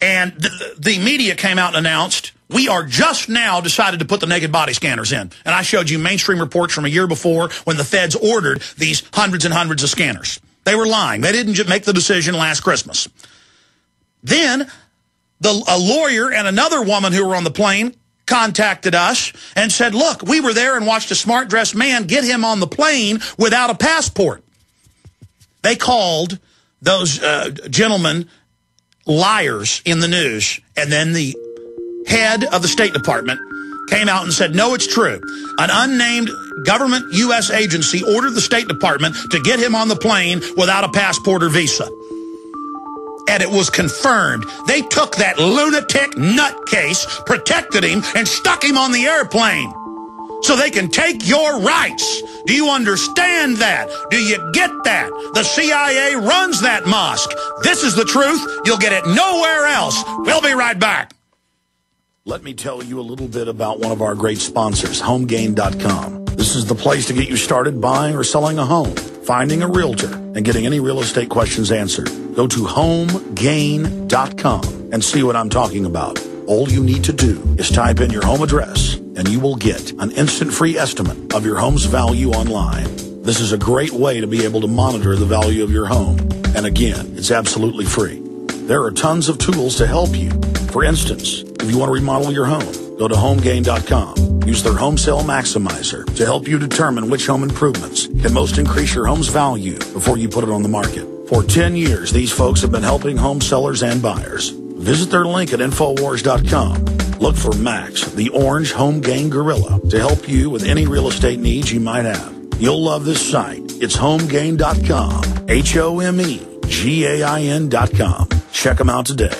And the media came out and announced, we are just now decided to put the naked body scanners in. And I showed you mainstream reports from a year before when the feds ordered these hundreds and hundreds of scanners. They were lying. They didn't just make the decision last Christmas. Then a lawyer and another woman who were on the plane contacted us and said, look, we were there and watched a smart-dressed man get him on the plane without a passport. They called those gentlemen liars in the news, and then the head of the State Department came out and said, no, it's true. An unnamed government U.S. agency ordered the State Department to get him on the plane without a passport or visa. And it was confirmed. They took that lunatic nutcase, protected him, and stuck him on the airplane so they can take your rights. Do you understand that? Do you get that? The CIA runs that mosque. This is the truth. You'll get it nowhere else. We'll be right back. Let me tell you a little bit about one of our great sponsors, HomeGain.com. This is the place to get you started buying or selling a home, finding a realtor, and getting any real estate questions answered. Go to HomeGain.com and see what I'm talking about. All you need to do is type in your home address, and you will get an instant free estimate of your home's value online. This is a great way to be able to monitor the value of your home. And again, it's absolutely free. There are tons of tools to help you. For instance, if you want to remodel your home, go to HomeGain.com. Use their Home Sale Maximizer to help you determine which home improvements can most increase your home's value before you put it on the market. For 10 years, these folks have been helping home sellers and buyers. Visit their link at Infowars.com. Look for Max, the orange Home Gain Gorilla, to help you with any real estate needs you might have. You'll love this site. It's HomeGain.com. HomeGain.com. Check them out today.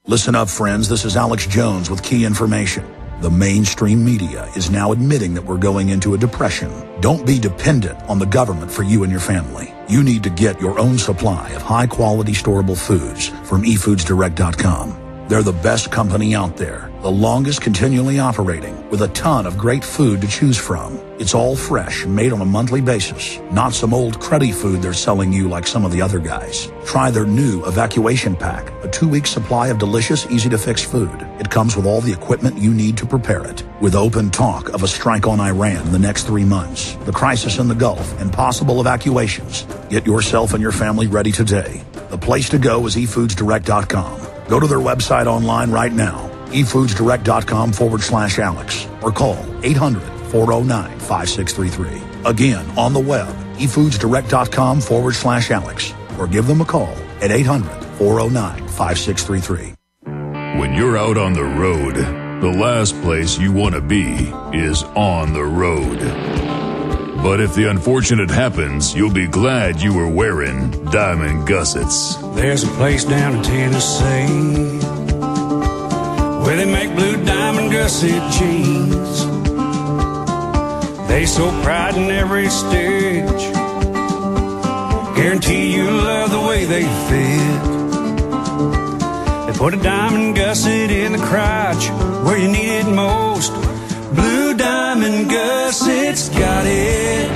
Listen up, friends. This is Alex Jones with key information. The mainstream media is now admitting that we're going into a depression. Don't be dependent on the government for you and your family. You need to get your own supply of high-quality storable foods from eFoodsDirect.com. They're the best company out there, the longest continually operating, with a ton of great food to choose from. It's all fresh, made on a monthly basis, not some old cruddy food they're selling you like some of the other guys. Try their new Evacuation Pack, a 2-week supply of delicious, easy-to-fix food. It comes with all the equipment you need to prepare it. With open talk of a strike on Iran in the next 3 months, the crisis in the Gulf, and possible evacuations, get yourself and your family ready today. The place to go is eFoodsDirect.com. Go to their website online right now, eFoodsDirect.com/Alex, or call 800-409-5633. Again, on the web, eFoodsDirect.com/Alex, or give them a call at 800-409-5633. When you're out on the road, the last place you want to be is on the road. But if the unfortunate happens, you'll be glad you were wearing diamond gussets. There's a place down in Tennessee where they make blue diamond gusset jeans. They so pride in every stitch, guarantee you'll love the way they fit. They put a diamond gusset in the crotch where you need it most. Blue diamond gussets got it,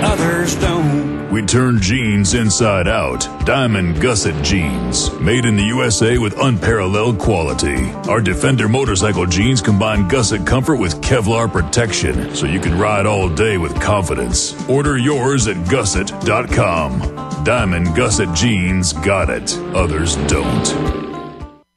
others don't. We turn jeans inside out. Diamond gusset jeans, made in the USA with unparalleled quality. Our Defender motorcycle jeans combine gusset comfort with Kevlar protection, so you can ride all day with confidence. Order yours at gusset.com. Diamond gusset jeans got it, others don't.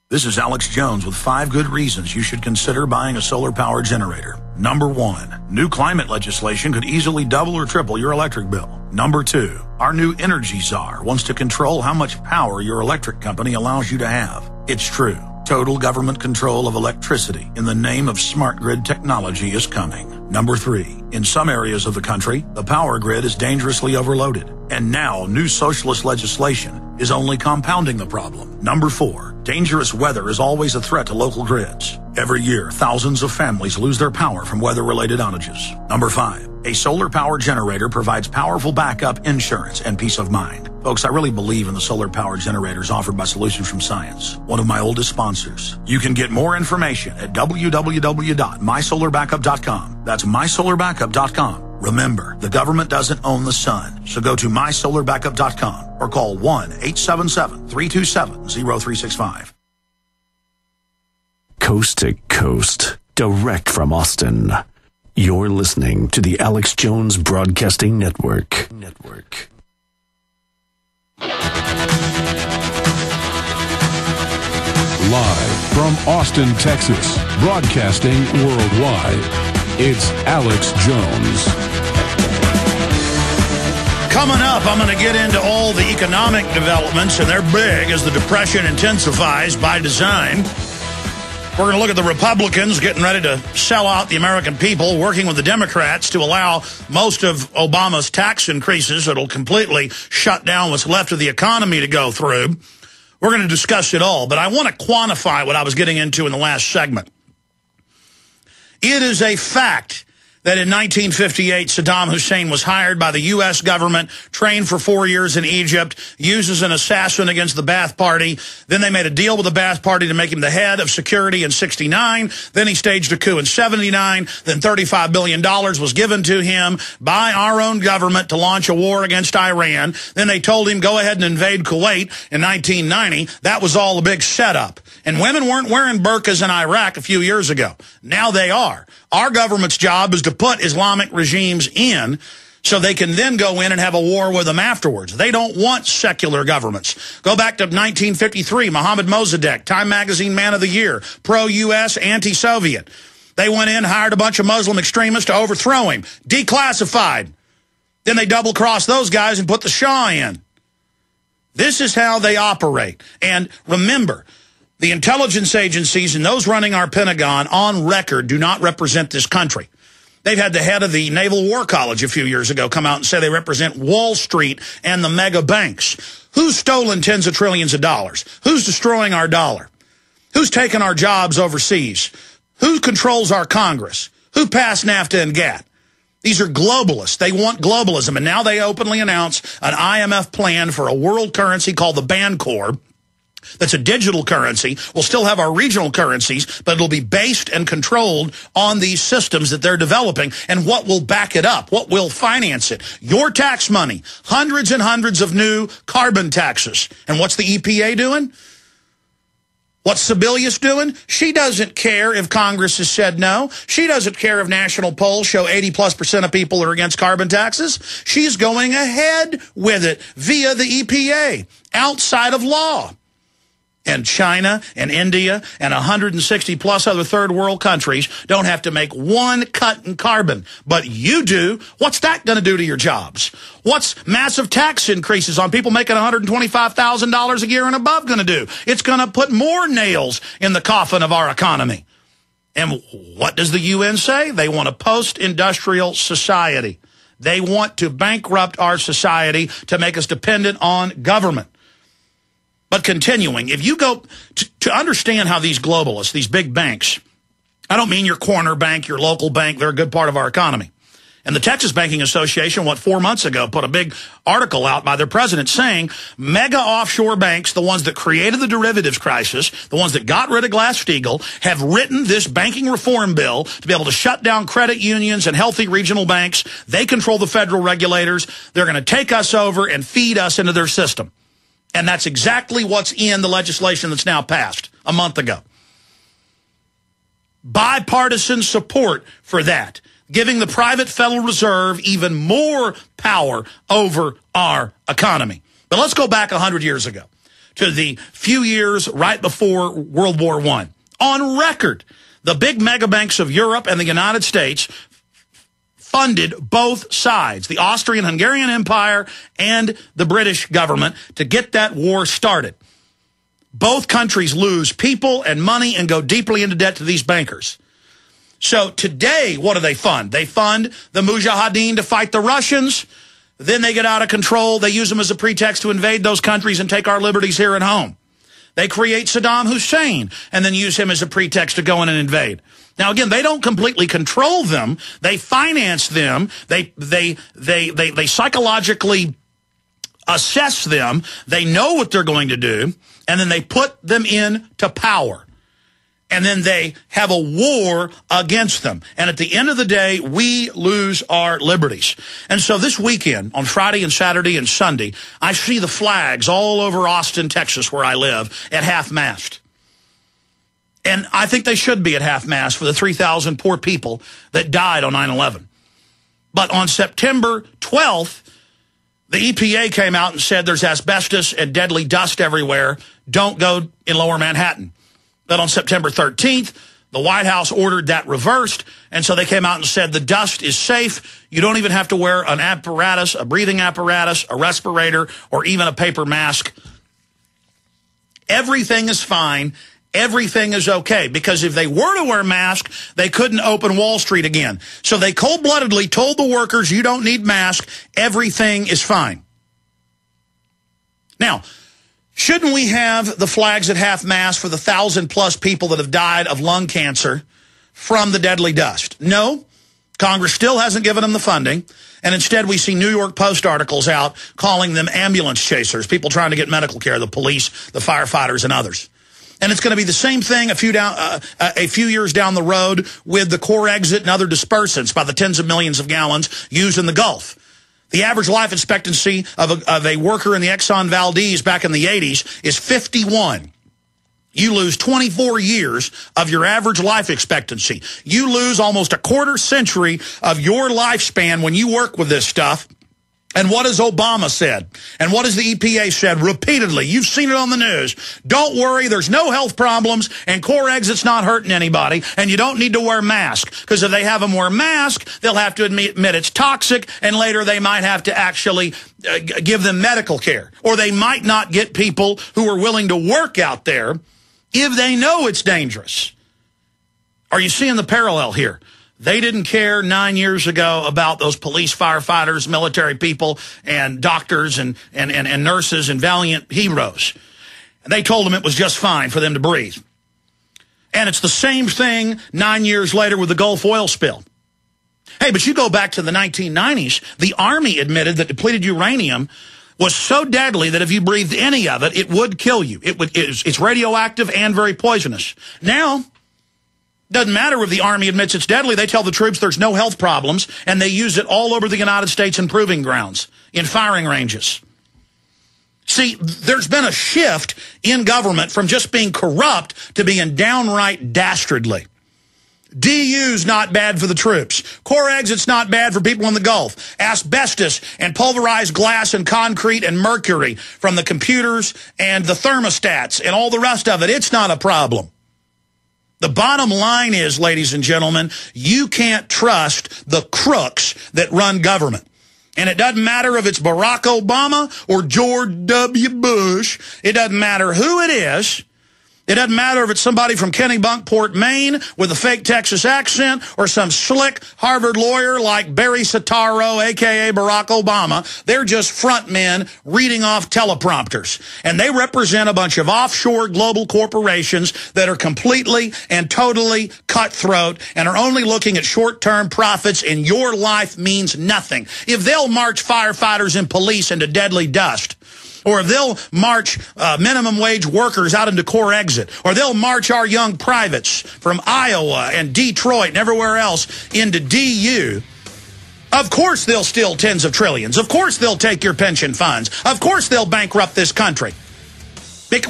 This is Alex Jones with 5 good reasons you should consider buying a solar power generator. Number 1, new climate legislation could easily double or triple your electric bill. Number 2, our new energy czar wants to control how much power your electric company allows you to have. It's true. Total government control of electricity in the name of smart grid technology is coming. Number 3, in some areas of the country, the power grid is dangerously overloaded. And now new socialist legislation is only compounding the problem. Number 4, dangerous weather is always a threat to local grids. Every year, thousands of families lose their power from weather-related outages. Number 5, a solar power generator provides powerful backup insurance and peace of mind. Folks, I really believe in the solar power generators offered by Solutions from Science, one of my oldest sponsors. You can get more information at www.mysolarbackup.com. That's mysolarbackup.com. Remember, the government doesn't own the sun, so go to mysolarbackup.com or call 1-877-327-0365. Coast to coast, direct from Austin. You're listening to the Alex Jones Broadcasting Network. Live from Austin, Texas, broadcasting worldwide, it's Alex Jones. Coming up, I'm going to get into all the economic developments, and they're big as the Depression intensifies by design. We're going to look at the Republicans getting ready to sell out the American people, working with the Democrats to allow most of Obama's tax increases that'll completely shut down what's left of the economy to go through. We're going to discuss it all, but I want to quantify what I was getting into in the last segment. It is a fact that in 1958, Saddam Hussein was hired by the U.S. government, trained for 4 years in Egypt, used as an assassin against the Ba'ath Party. Then they made a deal with the Ba'ath Party to make him the head of security in 69. Then he staged a coup in 79. Then $35 billion was given to him by our own government to launch a war against Iran. Then they told him, go ahead and invade Kuwait in 1990. That was all a big setup. And women weren't wearing burqas in Iraq a few years ago. Now they are. Our government's job is to put Islamic regimes in so they can then go in and have a war with them afterwards. They don't want secular governments. Go back to 1953, Mohammad Mossadegh, Time Magazine Man of the Year, pro-U.S., anti-Soviet. They went in, hired a bunch of Muslim extremists to overthrow him, declassified. Then they double-crossed those guys and put the Shah in. This is how they operate. And remember, the intelligence agencies and those running our Pentagon on record do not represent this country. They've had the head of the Naval War College a few years ago come out and say they represent Wall Street and the mega banks. Who's stolen tens of trillions of dollars? Who's destroying our dollar? Who's taking our jobs overseas? Who controls our Congress? Who passed NAFTA and GATT? These are globalists. They want globalism. And now they openly announce an IMF plan for a world currency called the Bancorp. That's a digital currency. We'll still have our regional currencies, but it'll be based and controlled on these systems that they're developing. And what will back it up? What will finance it? Your tax money. Hundreds and hundreds of new carbon taxes. And what's the EPA doing? What's Sebelius doing? She doesn't care if Congress has said no. She doesn't care if national polls show 80+% of people are against carbon taxes. She's going ahead with it via the EPA, outside of law. And China and India and 160+ other third world countries don't have to make one cut in carbon. But you do. What's that going to do to your jobs? What's massive tax increases on people making $125,000 a year and above going to do? It's going to put more nails in the coffin of our economy. And what does the UN say? They want a post-industrial society. They want to bankrupt our society to make us dependent on government. But continuing, if you go to understand how these globalists, these big banks, I don't mean your corner bank, your local bank, they're a good part of our economy. And the Texas Banking Association, 4 months ago, put a big article out by their president saying mega offshore banks, the ones that created the derivatives crisis, the ones that got rid of Glass-Steagall, have written this banking reform bill to be able to shut down credit unions and healthy regional banks. They control the federal regulators. They're going to take us over and feed us into their system. And that's exactly what's in the legislation that's now passed a month ago. Bipartisan support for that, giving the private Federal Reserve even more power over our economy. But let's go back 100 years ago to the few years right before World War I. On record, the big mega banks of Europe and the United States funded both sides, the Austrian-Hungarian Empire and the British government, to get that war started. Both countries lose people and money and go deeply into debt to these bankers. So today, what do they fund? They fund the Mujahideen to fight the Russians. Then they get out of control. They use them as a pretext to invade those countries and take our liberties here at home. They create Saddam Hussein and then use him as a pretext to go in and invade. Now, again, they don't completely control them. They finance them. They psychologically assess them. They know what they're going to do, and then they put them into power. and then they have a war against them. And at the end of the day, we lose our liberties. And so this weekend, on Friday and Saturday and Sunday, I see the flags all over Austin, Texas, where I live, at half-mast. And I think they should be at half-mast for the 3,000 poor people that died on 9/11. But on September 12th, the EPA came out and said there's asbestos and deadly dust everywhere. Don't go in Lower Manhattan. But on September 13th, the White House ordered that reversed, and so they came out and said the dust is safe. You don't even have to wear an apparatus, a breathing apparatus, a respirator, or even a paper mask. Everything is fine. Everything is okay, because if they were to wear a mask, they couldn't open Wall Street again. So they cold-bloodedly told the workers, you don't need masks. Everything is fine. Now, shouldn't we have the flags at half-mast for the 1,000-plus people that have died of lung cancer from the deadly dust? No. Congress still hasn't given them the funding. And instead, we see New York Post articles out calling them ambulance chasers, people trying to get medical care, the police, the firefighters, and others. And it's going to be the same thing a few years down the road with the core exit and other dispersants by the tens of millions of gallons used in the Gulf. The average life expectancy of a worker in the Exxon Valdez back in the 80s is 51. You lose 24 years of your average life expectancy. You lose almost a quarter century of your lifespan when you work with this stuff. And what has Obama said? And what has the EPA said repeatedly? You've seen it on the news. Don't worry, there's no health problems, and core exit's not hurting anybody, and you don't need to wear masks. Because if they have them wear masks, they'll have to admit it's toxic, and later they might have to actually give them medical care. Or they might not get people who are willing to work out there if they know it's dangerous. Are you seeing the parallel here? They didn't care 9 years ago about those police, firefighters, military people, and doctors and nurses and valiant heroes. And they told them it was just fine for them to breathe. And it's the same thing 9 years later with the Gulf oil spill. Hey, but you go back to the 1990s, the Army admitted that depleted uranium was so deadly that if you breathed any of it, it would kill you. It's radioactive and very poisonous. Now, doesn't matter if the Army admits it's deadly. They tell the troops there's no health problems, and they use it all over the United States in proving grounds, in firing ranges. See, there's been a shift in government from just being corrupt to being downright dastardly. DU's not bad for the troops. Core exit's not bad for people in the Gulf. Asbestos and pulverized glass and concrete and mercury from the computers and the thermostats and all the rest of it, it's not a problem. The bottom line is, ladies and gentlemen, you can't trust the crooks that run government. And it doesn't matter if it's Barack Obama or George W. Bush. It doesn't matter who it is. It doesn't matter if it's somebody from Kennebunkport, Maine, with a fake Texas accent, or some slick Harvard lawyer like Barry Soetoro, a.k.a. Barack Obama. They're just front men reading off teleprompters. And they represent a bunch of offshore global corporations that are completely and totally cutthroat and are only looking at short-term profits, and your life means nothing. If they'll march firefighters and police into deadly dust, or if they'll march minimum wage workers out into core exit, or they'll march our young privates from Iowa and Detroit and everywhere else into DU, of course they'll steal tens of trillions. Of course they'll take your pension funds. Of course they'll bankrupt this country.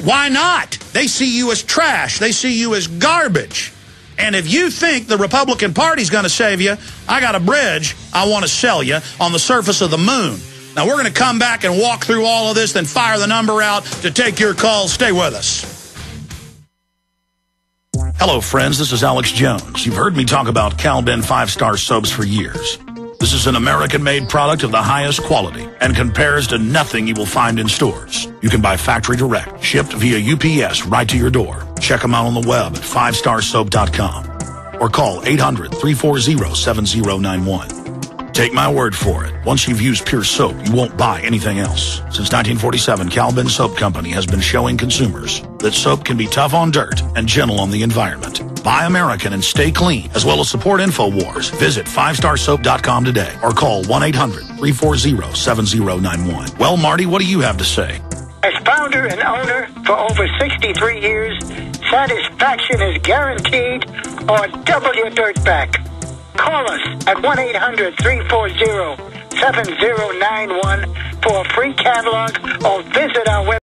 Why not? They see you as trash. They see you as garbage. And if you think the Republican Party's going to save you, I got a bridge I want to sell you on the surface of the moon. Now, we're going to come back and walk through all of this, then fire the number out to take your calls. Stay with us. Hello, friends. This is Alex Jones. You've heard me talk about Cal-Ben 5-star soaps for years. This is an American-made product of the highest quality and compares to nothing you will find in stores. You can buy factory direct, shipped via UPS right to your door. Check them out on the web at 5starsoap.com or call 800-340-7091. Take my word for it. Once you've used Pure Soap, you won't buy anything else. Since 1947, Cal-Ben Soap Company has been showing consumers that soap can be tough on dirt and gentle on the environment. Buy American and stay clean, as well as support InfoWars. Visit 5starsoap.com today or call 1-800-340-7091. Well, Marty, what do you have to say? As founder and owner for over 63 years, satisfaction is guaranteed, or double your dirt back. Call us at 1-800-340-7091 for a free catalog or visit our website.